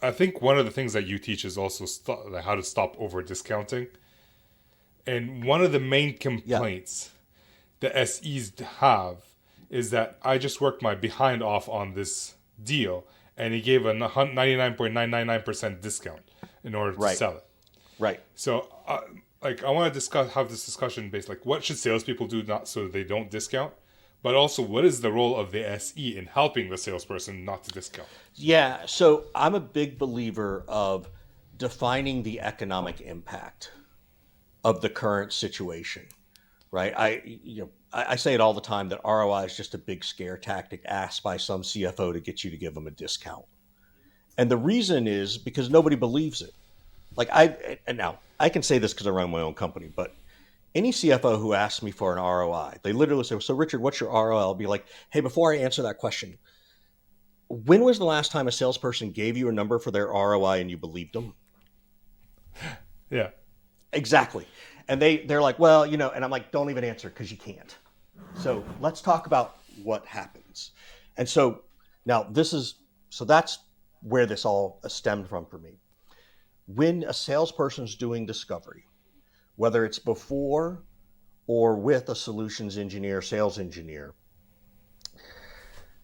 I think one of the things that you teach is also like how to stop over discounting. And one of the main Yeah. complaints the SEs have is that I just worked my behind off on this deal, and he gave a 99.999% discount in order to Right. sell it. Right. So, like, I want to have this discussion based, like, what should salespeople do not so that they don't discount, but also what is the role of the SE in helping the salesperson not to discount? Yeah. So I'm a big believer of defining the economic impact of the current situation. Right. I say it all the time that ROI is just a big scare tactic asked by some CFO to get you to give them a discount. And the reason is because nobody believes it. And now I can say this because I run my own company, but any CFO who asks me for an ROI, they literally say, "So Richard, what's your ROI?" I'll be like, "Hey, before I answer that question, when was the last time a salesperson gave you a number for their ROI and you believed them?" Yeah. Exactly. And they're like, "Well, and I'm like, "Don't even answer because you can't." So let's talk about what happens. And so now that's where this all stemmed from for me. When a salesperson's doing discovery, whether it's before or with a solutions engineer, sales engineer,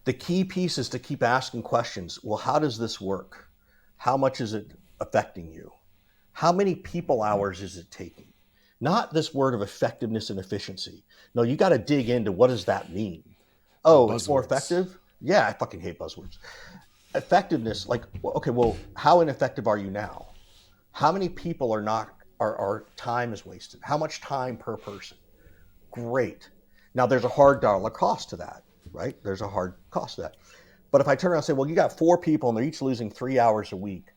the key piece is to keep asking questions. Well, how does this work? How much is it affecting you? How many people hours is it taking? Not this word of effectiveness and efficiency. No, you got to dig into what does that mean? The Oh, it's more buzzwords. effective? Yeah, I fucking hate buzzwords. Effectiveness, like, okay, well, how ineffective are you now? How many people are not, are time is wasted? How much time per person? Great. Now there's a hard dollar cost to that, right? There's a hard cost to that. But if I turn around and say, well, you got 4 people and they're each losing 3 hours a week,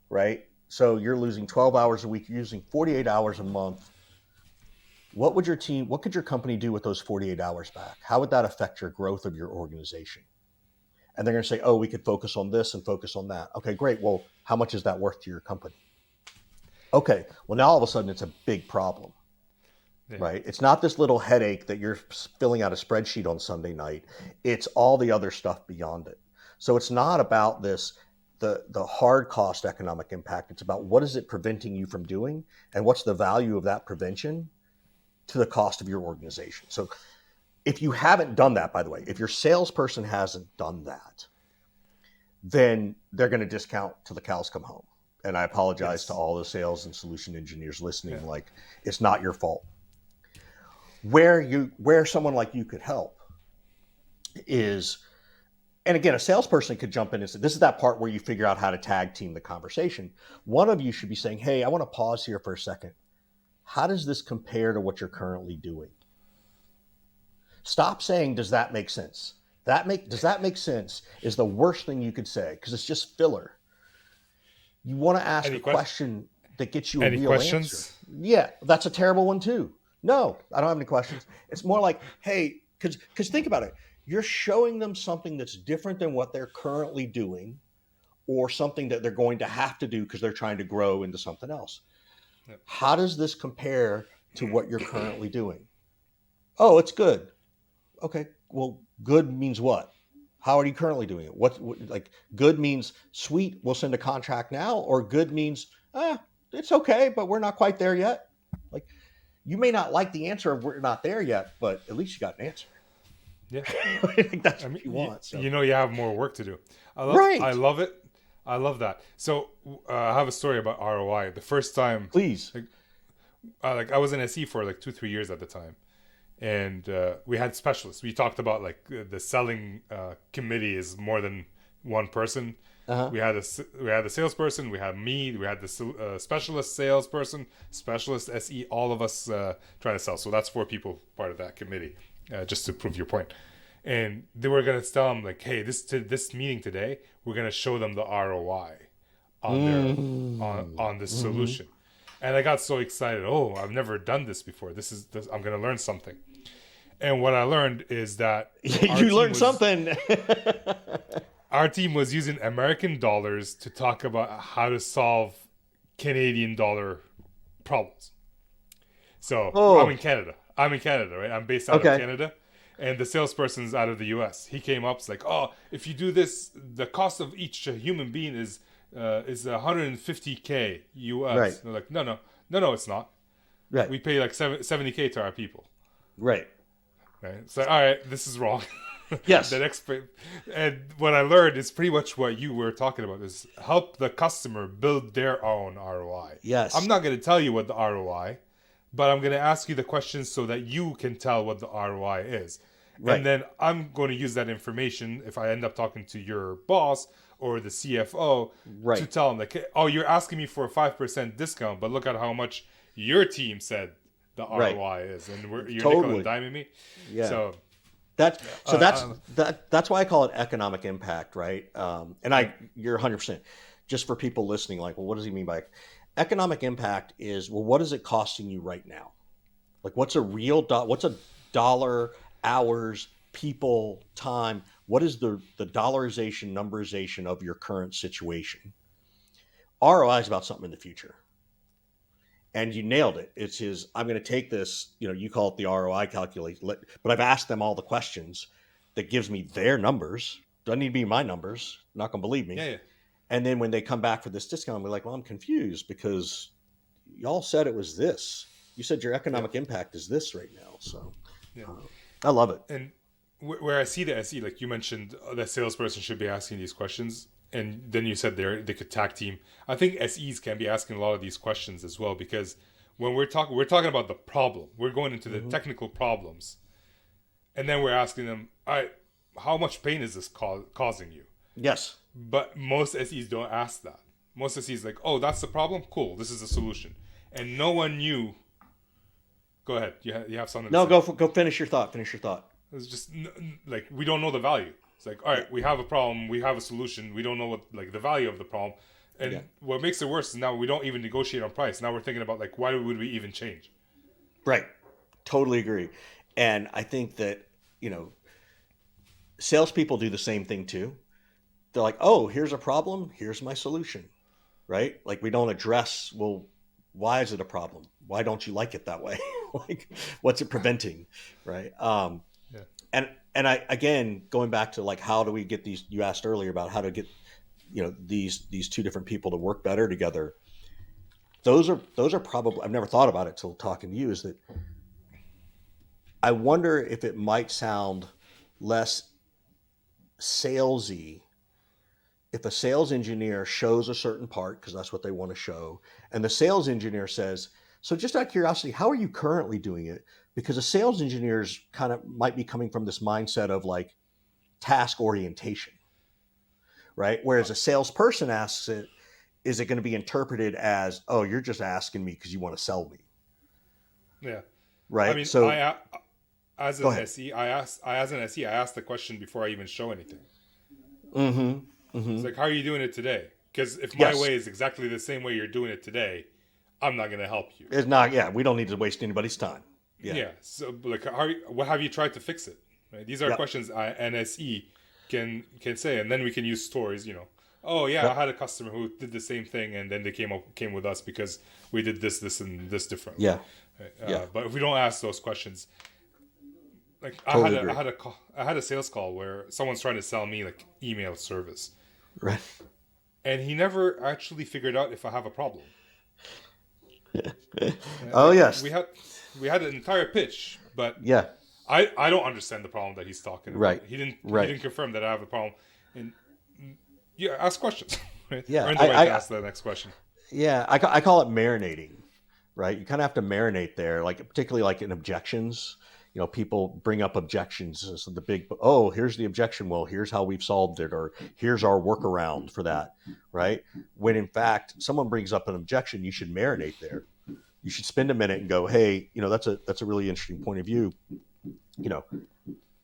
right? So you're losing 12 hours a week, you're using 48 hours a month. What could your company do with those 48 hours back? How would that affect your growth of your organization? And they're going to say, oh, we could focus on this and focus on that. Okay, great. Well, how much is that worth to your company? Okay, well, now all of a sudden it's a big problem, Yeah. right? It's not this little headache that you're filling out a spreadsheet on Sunday night. It's all the other stuff beyond it. So it's not about the hard cost economic impact. It's about what is it preventing you from doing and what's the value of that prevention to the cost of your organization. So if you haven't done that, by the way, if your salesperson hasn't done that, then they're going to discount till the cows come home. And I apologize to Yes. all the sales and solution engineers Yeah. listening. Like, it's not your fault. Where someone like you could help is, and again, a salesperson could jump in and say, this is that part where you figure out how to tag team the conversation. One of you should be saying, hey, I want to pause here for a second. How does this compare to what you're currently doing? Stop saying, does that make sense? Does that make sense is the worst thing you could say because it's just filler. You want to ask a Any question? question that gets you a Any real answer. questions? Yeah, that's a terrible one too. No, I don't have any questions. It's more like, hey, because think about it. You're showing them something that's different than what they're currently doing, or something that they're going to have to do because they're trying to grow into something else. Yeah. How does this compare to what you're currently doing? Oh, it's good. Okay, well, good means what? How are you currently doing it? Like good means sweet, we'll send a contract now, or good means it's okay, but we're not quite there yet. Like you may not like the answer of we're not there yet, but at least you got an answer. Yeah. I think that's I what mean, you want. So you have more work to do. I right, love it. I love that. So I have a story about ROI. The first time, please. like, like I was in SE for like 2 3 years at the time, and we had specialists. We talked about like the selling committee is more than one person. Uh huh. We had the salesperson. We had me. We had the specialist salesperson, specialist SE. All of us trying to sell. So that's 4 people part of that committee. Just to prove your point. And they were gonna tell them like, hey, this meeting today, we're gonna show them the ROI on their on this Mm-hmm. solution. And I got so excited. Oh, I've never done this before. I'm gonna learn something. And what I learned is that our You team learned was something. our team was using American dollars to talk about how to solve Canadian dollar problems. So I'm Oh, in Canada. Right? I'm based out of okay. Canada, and the salesperson's out of the U.S. He came up, it's like, oh, if you do this, the cost of each human being is is 150K US. Right. They're like, no, no, no, no, it's not. Right. We pay like 70K to our people. Right. Right. So, all right, this is wrong. The Yes. next, and what I learned is pretty much what you were talking about is help the customer build their own ROI. I'm Yes. not going to tell you what the ROI, but I'm going to ask you the questions so that you can tell what the ROI is. And Right. then I'm going to use that information if I end up talking to your boss or the CFO to Right. tell them like, oh, you're asking me for a 5% discount, but look at how much your team said the Right. ROI is, and you're nickel and Totally. diming me. Yeah. So That's so uh, that's why I call it economic impact, right? And yeah, you're 100%. Just for people listening, like, well, what does he mean by economic impact? Is, well, what is it costing you right now? Like, what's a what's a dollar, hours, people, time? What is the dollarization, numberization of your current situation? ROI is about something in the future, and you nailed it. It's his. I'm going to take this. You call it the ROI calculate, but I've asked them all the questions that gives me their numbers. Doesn't need to be my numbers. Not going to believe me. yeah, yeah, And then when they come back for this discount, I'm like, well, I'm confused because y'all said it was this. You said your yeah, economic impact is this right now. So yeah. uh, I love it. And where I see the SE, like you mentioned, the salesperson should be asking these questions, and then you said they could tag team. I think SEs can be asking a lot of these questions as well because when we're talking about the problem. We're going into the Hmm. technical problems, and then we're asking them, all right, how much pain is this causing you? Yes. But most SEs don't ask that. Most SEs like, oh, that's the problem. Cool, this is the solution, and no one knew. Go ahead. You have something to No, say. go finish your thought. Finish your thought. It's just like we don't know the value. It's like, all Yeah. right, we have a problem, we have a solution, we don't know what like the value of the problem, Yeah. and what makes it worse is now we don't even negotiate on price. Now we're thinking about like why would we even change? Right. Totally agree. And I think that, you know, salespeople do the same thing too. They're like, oh, here's a problem. Here's my solution. Right. Like, we don't address, well, why is it a problem? Why don't you like it that way? Like, what's it preventing? Right. Yeah, And again, going back to like, how do we get these, you asked earlier about how to get, these two different people to work better together. Those are probably, I've never thought about it till talking to you, is that I wonder if it might sound less salesy if a sales engineer shows a certain part because that's what they want to show, and the sales engineer says, so just out of curiosity, how are you currently doing it? Because a sales engineer's kind of might be coming from this mindset of like task orientation, right? Whereas a salesperson asks it, is it going to be interpreted as, oh, you're just asking me because you want to sell me, yeah. I right? mean, So as go an ahead. SE, I asked the question before I even show anything. Mm-hmm. It's Mm-hmm. like, how are you doing it today? Because if my Yes. way is exactly the same way you're doing it today, I'm not gonna help you. It's not, yeah, we don't need to waste anybody's time. Yeah. Yeah. So like, what have you tried to fix it? Right? These are Yep. questions an SE can say, and then we can use stories. Oh yeah, I Yep. had a customer who did the same thing, and then they came with us because we did this, and this differently. Yeah. Right? Yeah. But if we don't ask those questions, like Totally agree. I had a sales call where someone's trying to sell me like email service, Right. and he never actually figured out if I have a problem. Oh, Like yes. we had an entire pitch, but Yeah. I don't understand the problem that he's talking about. Right. He Right. didn't confirm that I have a problem, and yeah, ask questions. Right? Yeah. Earn the right to ask the next question. Yeah. I call it marinating, right? You kind of have to marinate there, like particularly like in objections. People bring up objections. So the big, oh, here's the objection. Well, here's how we've solved it, or here's our workaround for that, right? When in fact, someone brings up an objection, you should marinate there. You should spend a minute and go, hey, that's a really interesting point of view. You know,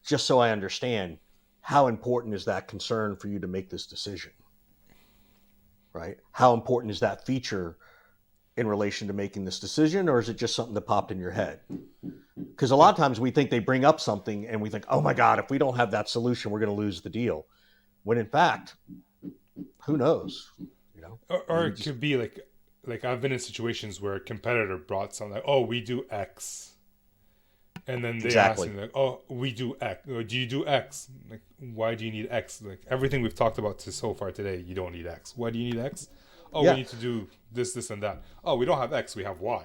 just so I understand, how important is that concern for you to make this decision, right? How important is that feature in relation to making this decision, or is it just something that popped in your head? Because a lot of times we think they bring up something and we think, oh my God, if we don't have that solution, we're going to lose the deal. When in fact, who knows? Or Maybe it just could be like I've been in situations where a competitor brought something like, oh, we do X, And then they Exactly. ask me like, "Oh, we do X. Or do you do X? Like, why do you need X? Like everything we've talked about so far today, you don't need X. Why do you need X? Oh, we Yeah. need to do this, this, and that. Oh, we don't have X. We have Y.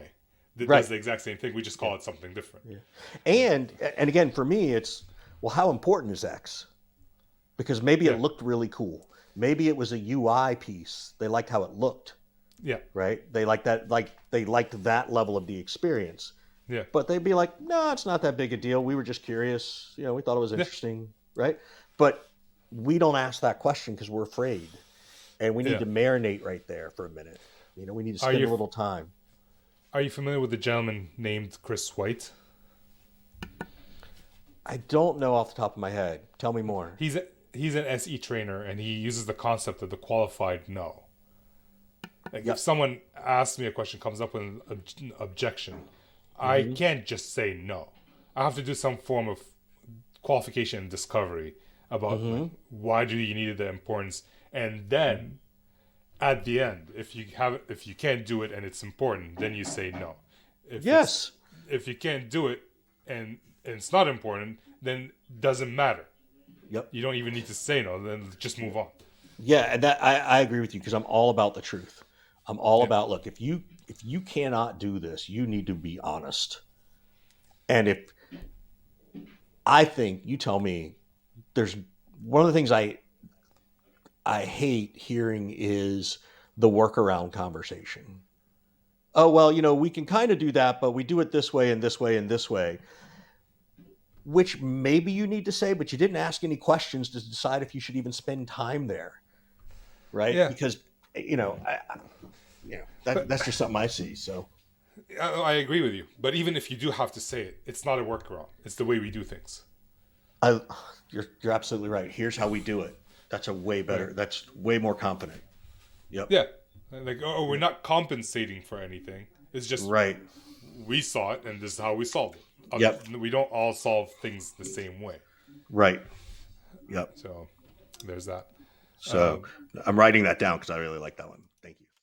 That does Right. the exact same thing. We just call it something different. Yeah. And again, for me, it's, well, how important is X? Because maybe Yeah, it looked really cool. Maybe it was a UI piece. They liked how it looked, yeah, right? They liked that, like they liked that level of the experience. yeah, But they'd be like, no, it's not that big a deal. We were just curious. You know, we thought it was yeah, interesting, right? But we don't ask that question because we're afraid. And we need yeah. to marinate right there for a minute. You know, we need to Are spend a you little time. are you familiar with the gentleman named Chris White? I don't know off the top of my head. Tell me more. He's an SE trainer, and he uses the concept of the qualified no. Like Yep. if someone asks me a question, comes up with an objection, I can't just say no. I have to do some form of qualification and discovery about like, why do you need the importance, and then at the end, if you can't do it and it's important, then you say no. Yes. If you can't do it and it's not important, then doesn't matter. Yep. You don't even need to say no. Then just move on. Yeah, and that I agree with you because I'm all about the truth. I'm all Yeah. about, look, if you cannot do this, you need to be honest. And if I think, you tell me, there's one of the things I hate hearing is the workaround conversation. Oh, well, you know, we can kind of do that, but we do it this way and this way and this way, which maybe you need to say, but you didn't ask any questions to decide if you should even spend time there, right? Yeah. Because, you know, that's just something I see. So, I agree with you. But even if you do have to say it, it's not a workaround. It's the way we do things. I, you're absolutely right. Here's how we do it. That's a way better. Right. That's way more confident. Yep. Yeah. Like, oh, we're not compensating for anything. It's just Right. we saw it and this is how we solved it. Yep. We don't all solve things the same way. Right. Yep. So there's that. So I'm writing that down because I really like that one.